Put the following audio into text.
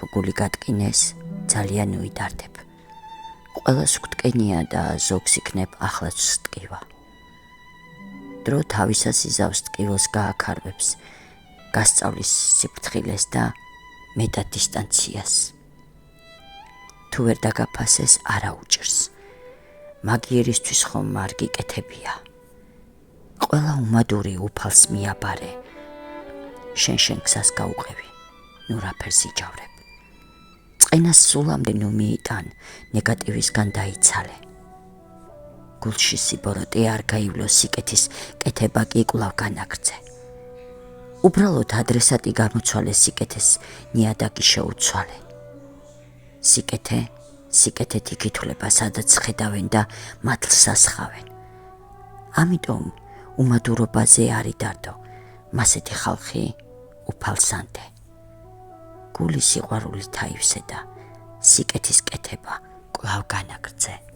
თუ გული გატკინეს, ძალიან უიდარდებ. ყველას გვტკენია და ზოგს იქნებ ახლაც სტკივა. დრო თავისას იზავს ტკივილს გააქარვებს, გასწავლის სიფრთხილეს და მეტად დისტანციას. თუ ვერ დაგაფასეს, არა უჭირს. მაგიერისთვის ხომ მარგი კეთებია. ყველა უმადური უფალს მიაბარე. შენ გზას გაუყევი, ნუ რაფერს იჯავრებ. წყენას სულამდე ნუ მიიტან, ნეგატივისგან დაიცალე. გულში სიბოროტე არ გაივლო, სიკეთის კეთება კი კვლავ განაგრძე. უბრალოდ ადრესატი გამოცვალე სიკეთეს, ნიადაგი შეუცვალე. სიკეთეთ იკითხება, სადაც ხედავენ და მათლს ასხავენ. ამიტომ უმადურობაზე არ იდარდო, მასეთი ხალხი უფალსანდე. გული სიყვარულით აივსე და სიკეთის კეთება კვლავ განაგრძე.